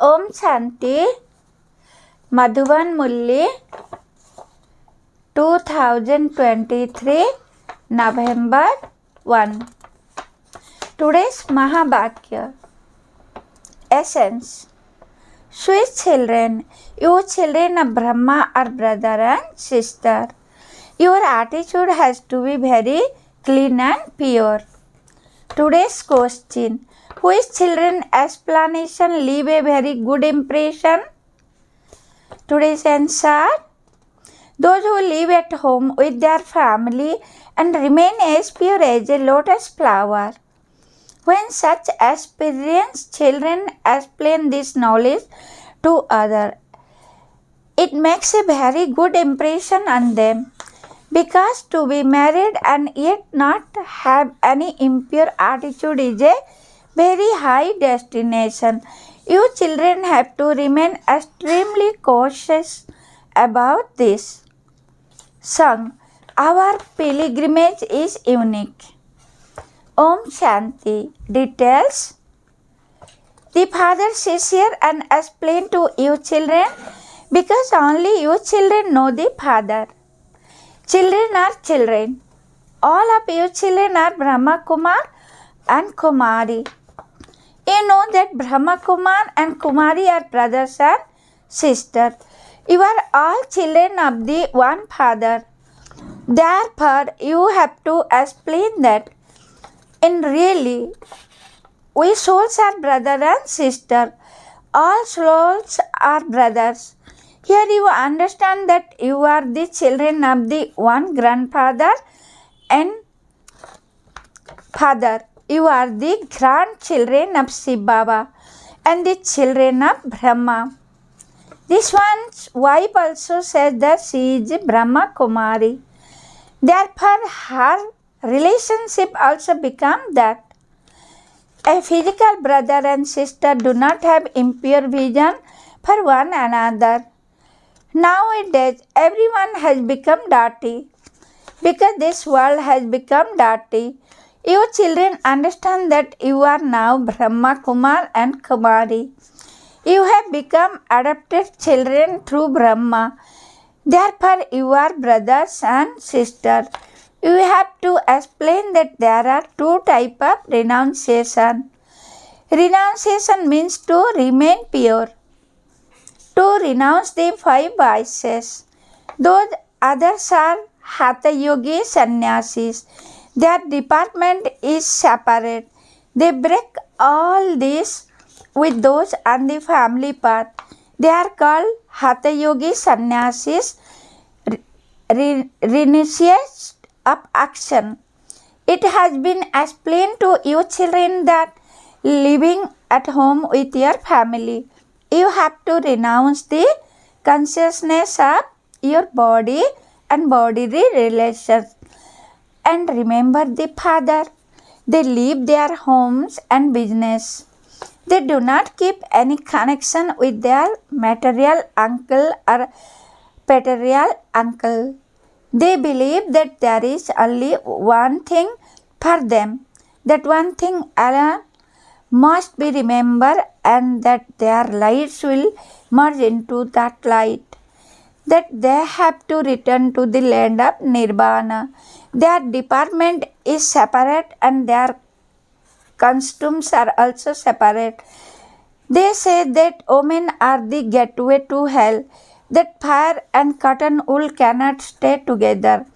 Om Shanti. Madhuvan Murli, 2023 November 1. Today's Mahabhagya. Essence. Sweet children, you children of Brahma are brother and sister. Your attitude has to be very clean and pure. Today's question. Which children explanation leave a very good impression? Today's answer. Those who live at home with their family and remain as pure as a lotus flower. When such experienced children explain this knowledge to others, it makes a very good impression on them. Because to be married and yet not have any impure attitude is a very high destination. You children have to remain extremely cautious about this. Song. Our pilgrimage is unique. Om Shanti. Details. The father sits here and explains to you children because only you children know the father. Children are children. All of you children are Brahmakumar and Kumari. You know that Brahmakumar and Kumari are brothers and sisters. You are all children of the one father. Therefore, you have to explain that in really, we souls are brother and sister. All souls are brothers. Here you understand that you are the children of the one grandfather and father. You are the grandchildren of Shiva Baba and the children of Brahma. This one's wife also says that she is Brahmakumari. Therefore, her relationship also becomes that. A physical brother and sister do not have impure vision for one another. Nowadays, everyone has become dirty because this world has become dirty. You children understand that you are now Brahma Kumar and Kumari. You have become adopted children through Brahma. Therefore, you are brothers and sisters. You have to explain that there are two types of renunciation. Renunciation means to remain pure, to renounce the 5 vices. Those others are Hatha Yogi Sannyasis. Their department is separate. They break all this with those on the family path. They are called Hatha Yogi Sannyasis, renunciates of action. It has been explained to you children that living at home with your family, you have to renounce the consciousness of your body and bodily relations. And remember the father. They leave their homes and business. They do not keep any connection with their material uncle or patrial uncle. They believe that there is only one thing for them. That one thing alone must be remembered and that their lives will merge into that light. That they have to return to the land of Nirvana. Their department is separate and their costumes are also separate. They say that women are the gateway to hell, that fire and cotton wool cannot stay together,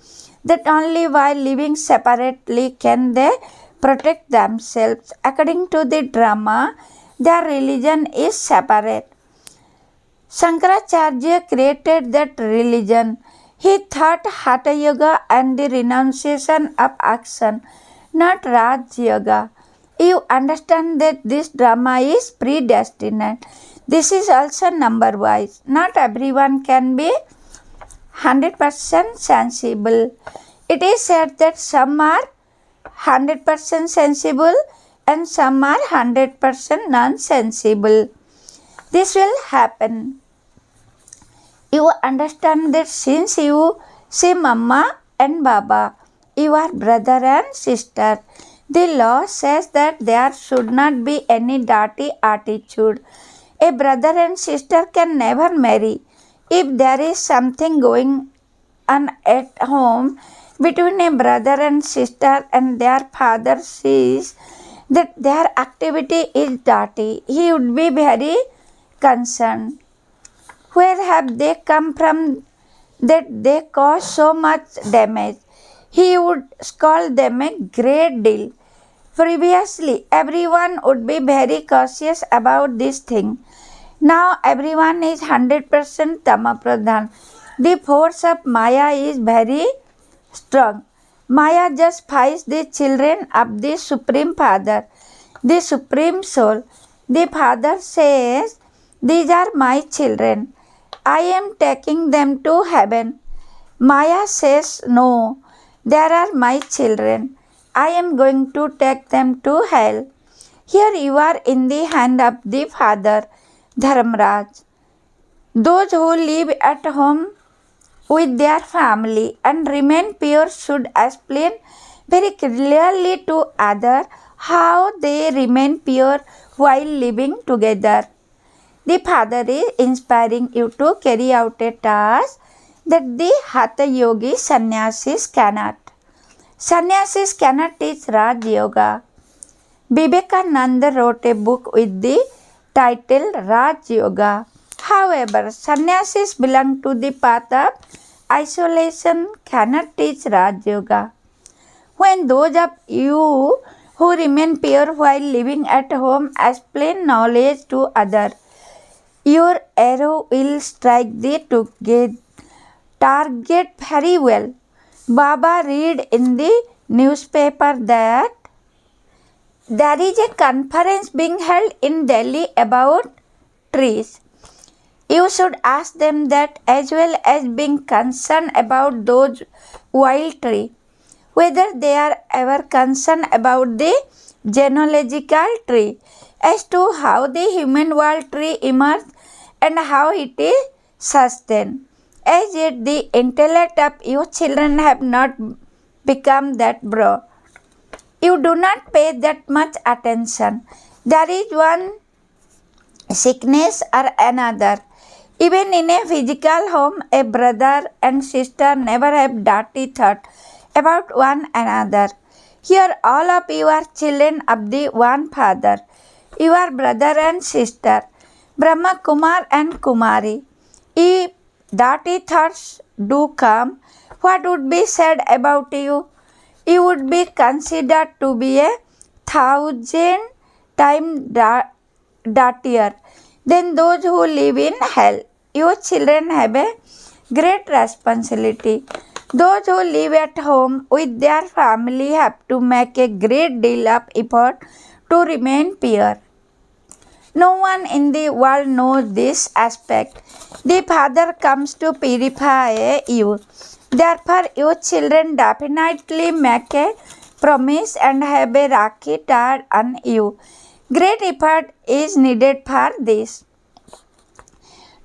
that only while living separately can they protect themselves. According to the drama, their religion is separate. Shankaracharya created that religion. He taught Hatha Yoga and the renunciation of action, not Raj Yoga. You understand that this drama is predestined. This is also number wise. Not everyone can be 100% sensible. It is said that some are 100% sensible and some are 100% non-sensible. This will happen. You understand that since you see Mama and Baba, you are brother and sister. The law says that there should not be any dirty attitude. A brother and sister can never marry. If there is something going on at home between a brother and sister and their father sees that their activity is dirty, he would be very concerned. Where have they come from that they cause so much damage? He would scold them a great deal. Previously, everyone would be very cautious about this thing. Now, everyone is 100% Tamapradhan. The force of Maya is very strong. Maya just fights the children of the Supreme Father, the Supreme Soul. The Father says, "These are my children. I am taking them to heaven." Maya says, "No, they are my children. I am going to take them to hell." Here you are in the hand of the Father, Dharmraj. Those who live at home with their family and remain pure should explain very clearly to others how they remain pure while living together. The Father is inspiring you to carry out a task that the Hatha Yogi sannyasis cannot. Sannyasis cannot teach Raj Yoga. Vivekananda wrote a book with the title Raj Yoga. However, sannyasis belong to the path of isolation, cannot teach Raj Yoga. When those of you who remain pure while living at home explain knowledge to others, your arrow will strike the target very well. Baba read in the newspaper that there is a conference being held in Delhi about trees. You should ask them that as well as being concerned about those wild trees, whether they are ever concerned about the genealogical tree, as to how the human world tree emerged and how it is sustained. As yet the intellect of your children have not become that broad. You do not pay that much attention. There is one sickness or another. Even in a physical home, a brother and sister never have dirty thought about one another. Here all of you are children of the one Father. You are brother and sister, Brahmakumar and Kumari. If dirty thoughts do come, what would be said about you? You would be considered to be 1,000 times dirtier than those who live in hell. Your children have a great responsibility. Those who live at home with their family have to make a great deal of effort to remain pure. No one in the world knows this aspect. The Father comes to purify you. Therefore, your children definitely make a promise and have a rakhi tied on you. Great effort is needed for this.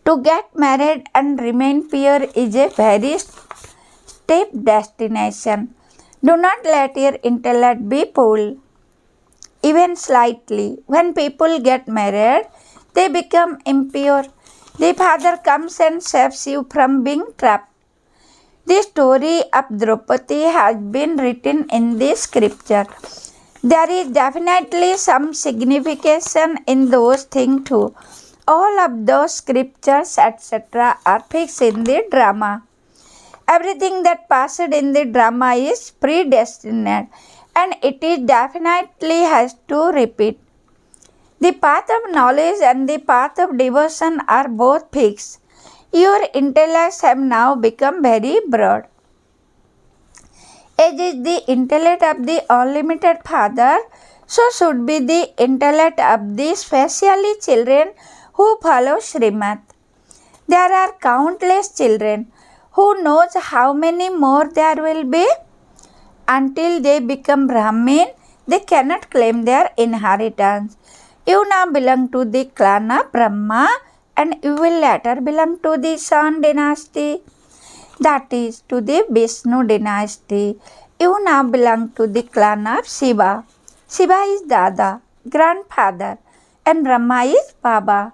To get married and remain pure is a very steep destination. Do not let your intellect be pulled, even slightly. When people get married, they become impure. The Father comes and saves you from being trapped. The story of Draupadi has been written in the scripture. There is definitely some signification in those things too. All of those scriptures, etc., are fixed in the drama. Everything that passed in the drama is predestined, and it is definitely has to repeat. The path of knowledge and the path of devotion are both fixed. Your intellects have now become very broad. As is the intellect of the unlimited Father, so should be the intellect of the specially children who follow Srimad. There are countless children. Who knows how many more there will be? Until they become Brahmin, they cannot claim their inheritance. You now belong to the clan of Brahma, and you will later belong to the Sun dynasty, that is, to the Vishnu dynasty. You now belong to the clan of Shiva. Shiva is Dada, grandfather, and Brahma is Baba.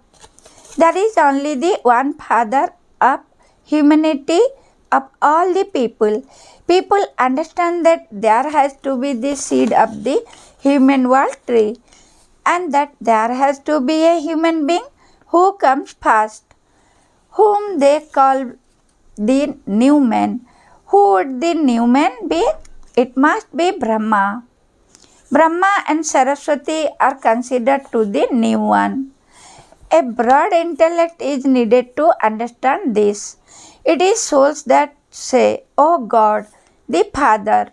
There is only the one Father of humanity of all the people. People understand that there has to be the seed of the human world tree, and that there has to be a human being who comes first, whom they call the new man. Who would the new man be? It must be Brahma. Brahma and Saraswati are considered to the new one. A broad intellect is needed to understand this. It is souls that say, O God, the Father,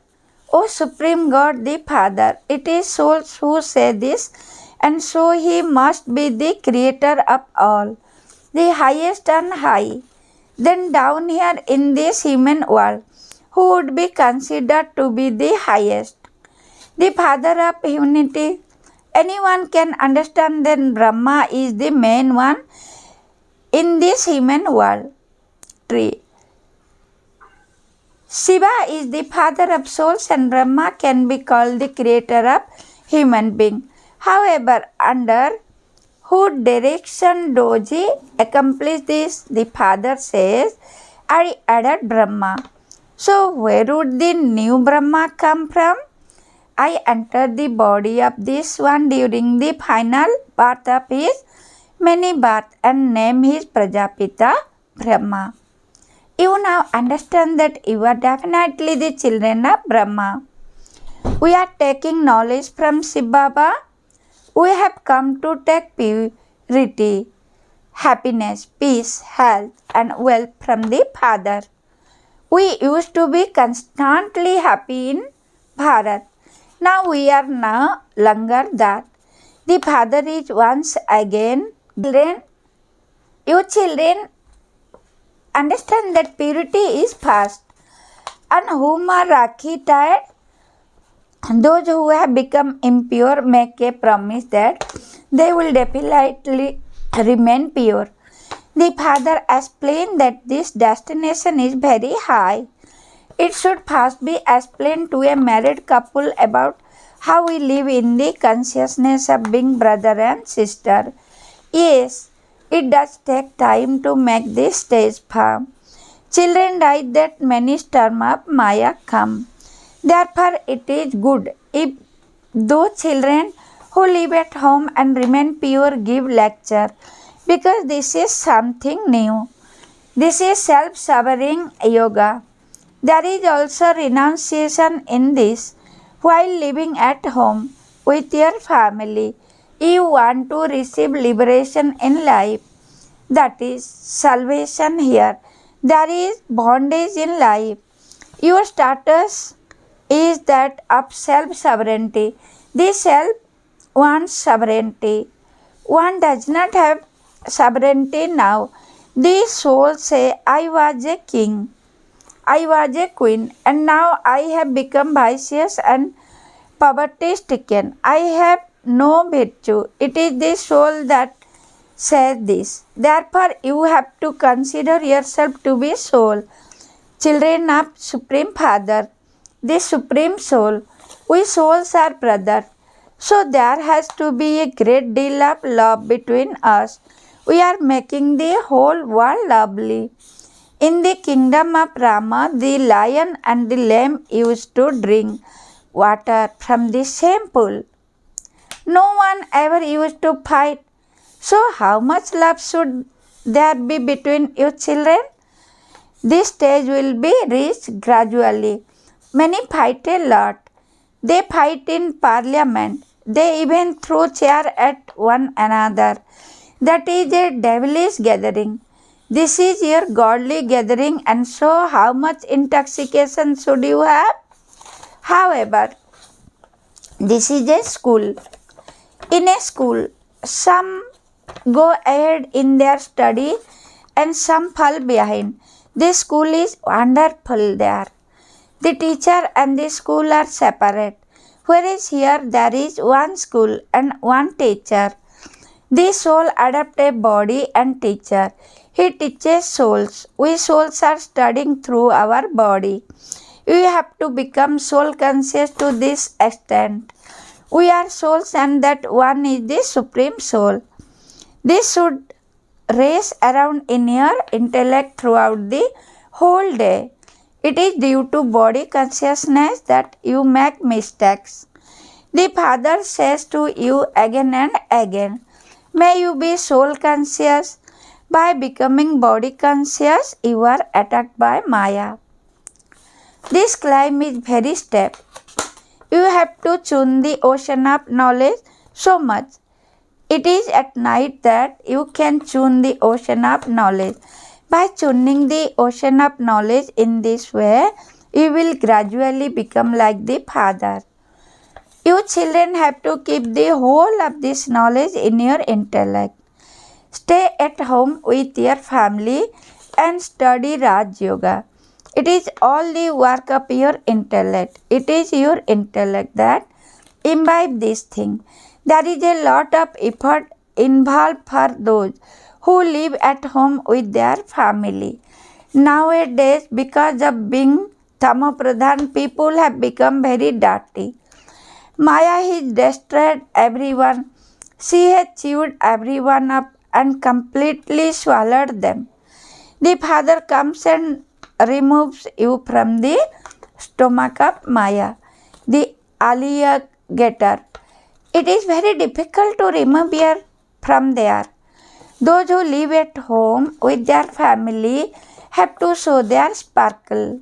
O Supreme God, the Father. It is souls who say this, and so He must be the Creator of all, the highest and high. Then down here in this human world, who would be considered to be the highest? The Father of humanity. Anyone can understand that Brahma is the main one in this human world tree. Shiva is the father of souls, and Brahma can be called the creator of human being. However, under whose direction does he accomplish this? The Father says, I added Brahma. So where would the new Brahma come from? I entered the body of this one during the final birth of his many births and named his Prajapita Brahma. You now understand that you are definitely the children of Brahma. We are taking knowledge from Shiv Baba. We have come to take purity, happiness, peace, health and wealth from the Father. We used to be constantly happy in Bharat. Now we are no longer that. The Father is once again. You children understand that purity is fast. And whom are Rakhi tired? Those who have become impure make a promise that they will definitely remain pure. The Father explained that this destination is very high. It should first be explained to a married couple about how we live in the consciousness of being brother and sister. Yes, it does take time to make this stage firm. Children write that many storms of Maya come. Therefore, it is good if those children who live at home and remain pure give lecture, because this is something new. This is self-sovereign yoga. There is also renunciation in this. While living at home with your family, you want to receive liberation in life. That is salvation here. There is bondage in life. Your status is that of self-sovereignty. The self wants sovereignty. One does not have sovereignty now. The soul say, I was a king. I was a queen, and now I have become vicious and poverty stricken. I have no virtue. It is the soul that says this. Therefore, you have to consider yourself to be soul, children of Supreme Father, the Supreme Soul. We souls are brothers. So there has to be a great deal of love between us. We are making the whole world lovely. In the kingdom of Rama, the lion and the lamb used to drink water from the same pool. No one ever used to fight. So how much love should there be between you children? This stage will be reached gradually. Many fight a lot. They fight in parliament. They even throw chairs at one another. That is a devilish gathering. This is your godly gathering, and so how much intoxication should you have? However, this is a school. In a school, some go ahead in their study and some fall behind. This school is wonderful there. The teacher and the school are separate, whereas here there is one school and one teacher. The soul adopts a body and teacher. He teaches souls. We souls are studying through our body. We have to become soul conscious to this extent. We are souls, and that one is the Supreme Soul. This should race around in your intellect throughout the whole day. It is due to body consciousness that you make mistakes. The Father says to you again and again, may you be soul conscious. By becoming body conscious, you are attacked by Maya. This climb is very steep. You have to tune the ocean of knowledge so much. It is at night that you can tune the ocean of knowledge. By tuning the ocean of knowledge in this way, you will gradually become like the Father. You children have to keep the whole of this knowledge in your intellect. Stay at home with your family and study Raj Yoga. It is all the work of your intellect. It is your intellect that imbibe this thing. There is a lot of effort involved for those who live at home with their family. Nowadays, because of being Tamopradhan, people have become very dirty. Maya has destroyed everyone. She has chewed everyone up and completely swallowed them. The Father comes and removes you from the stomach of Maya, the alligator. It is very difficult to remove you from there. Those who live at home with their family have to show their sparkle.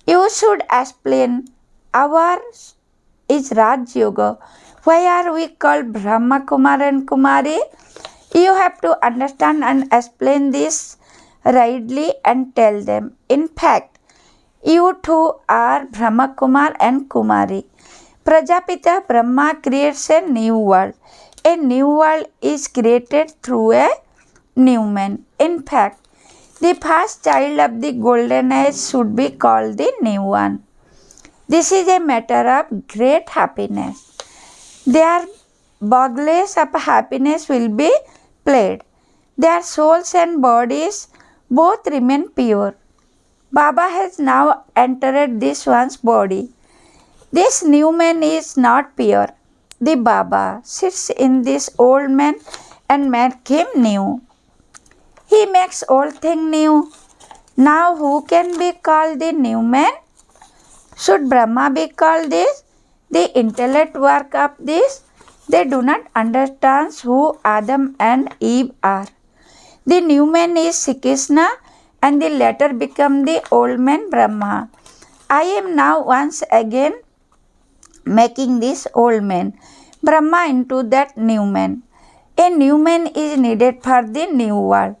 You should explain, ours is Raj Yoga. Why are we called Brahmakumar and Kumari? You have to understand and explain this rightly and tell them. In fact, you too are Brahmakumar and Kumari. Prajapita Brahma creates a new world. A new world is created through a new man. In fact, the first child of the golden age should be called the new one. This is a matter of great happiness. Their bugles of happiness will be played. Their souls and bodies both remain pure. Baba has now entered this one's body. This new man is not pure. The Baba sits in this old man and makes him new. He makes old thing new. Now who can be called the new man? Should Brahma be called this? The intellect work of this? They do not understand who Adam and Eve are. The new man is Sri Krishna and the latter become the old man Brahma. I am now once again making this old man Brahma into that new man. A new man is needed for the new world.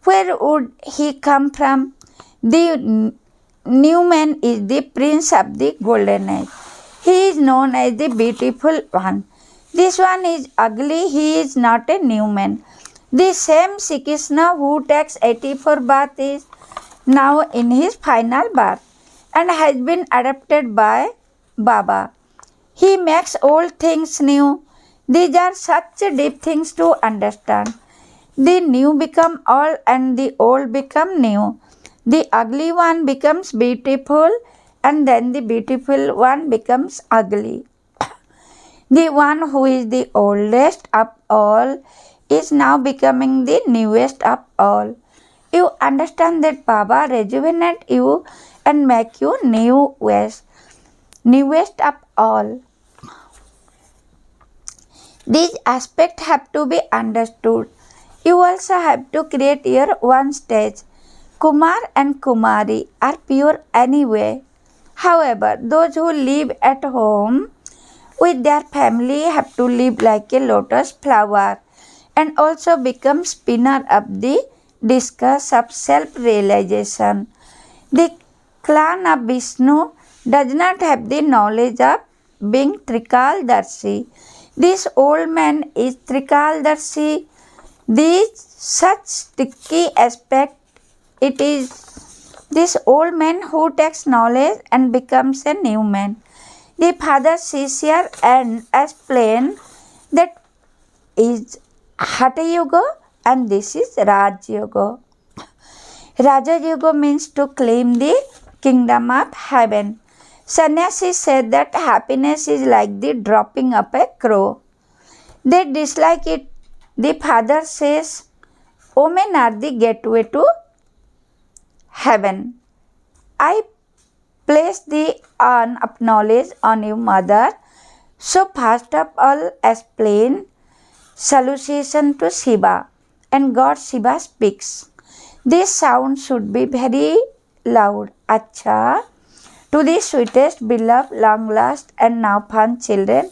Where would he come from? The new man is the prince of the golden age. He is known as the beautiful one. This one is ugly, he is not a new man. The same Sri Krishna who takes 84 baths is now in his final bath and has been adopted by Baba. He makes old things new. These are such deep things to understand. The new become old and the old become new. The ugly one becomes beautiful and then the beautiful one becomes ugly. The one who is the oldest of all is now becoming the newest of all. You understand that Baba rejuvenate you and make you newest of all. These aspects have to be understood. You also have to create your one stage. Kumar and Kumari are pure anyway. However, those who live at home with their family have to live like a lotus flower and also become spinner of the discus of self-realization. The clan of Vishnu does not have the knowledge of being Trikaldarshi. This old man is Trikaldarshi. This such sticky aspect, it is this old man who takes knowledge and becomes a new man. The Father sees here and explains that is Hatha Yoga and this is Raj Yoga. Raja Yoga means to claim the kingdom of heaven. Sannyasi said that happiness is like the dropping of a crow. They dislike it. The Father says, Women are the gateway to heaven. I place the urn of knowledge on you, Mother. So first of all, explain salutation to Shiva, and God Shiva speaks. This sound should be very loud. Acha. To the sweetest, beloved, long lost, and now found children,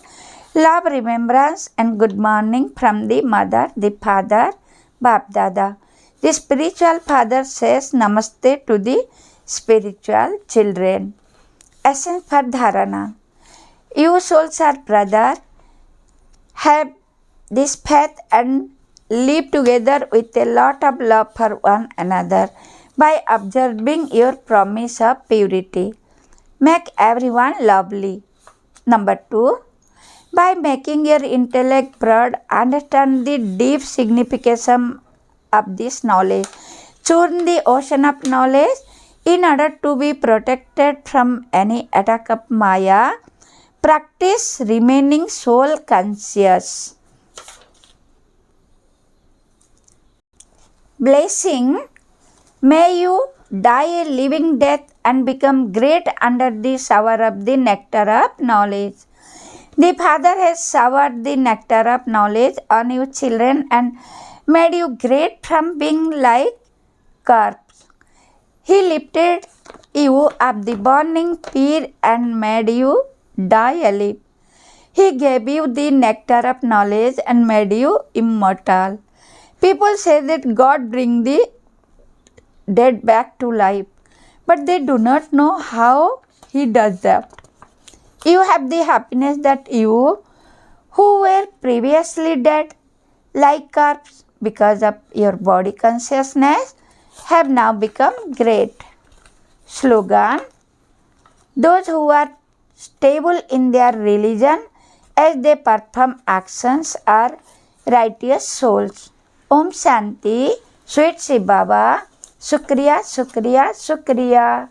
love, remembrance, and good morning from the mother, the father, Bap Dada. The spiritual father says Namaste to the spiritual children. Essence for Dharana. You souls are brother. Have this faith and live together with a lot of love for one another by observing your promise of purity. Make everyone lovely. Number 2. By making your intellect broad, understand the deep signification of this knowledge. Churn the ocean of knowledge in order to be protected from any attack of Maya. Practice remaining soul conscious. Blessing. May you die a living death and become great under the shower of the nectar of knowledge. The Father has showered the nectar of knowledge on you children and made you great from being like corpse. He lifted you up the burning pyre and made you die alive. He gave you the nectar of knowledge and made you immortal. People say that God brings the dead back to life, but they do not know how He does that. You have the happiness that you, who were previously dead like corpse because of your body consciousness, have now become great. Slogan. Those who are stable in their religion as they perform actions are righteous souls. Om Shanti. Sweet Shiv Baba. Shukriya, Shukriya, Shukriya.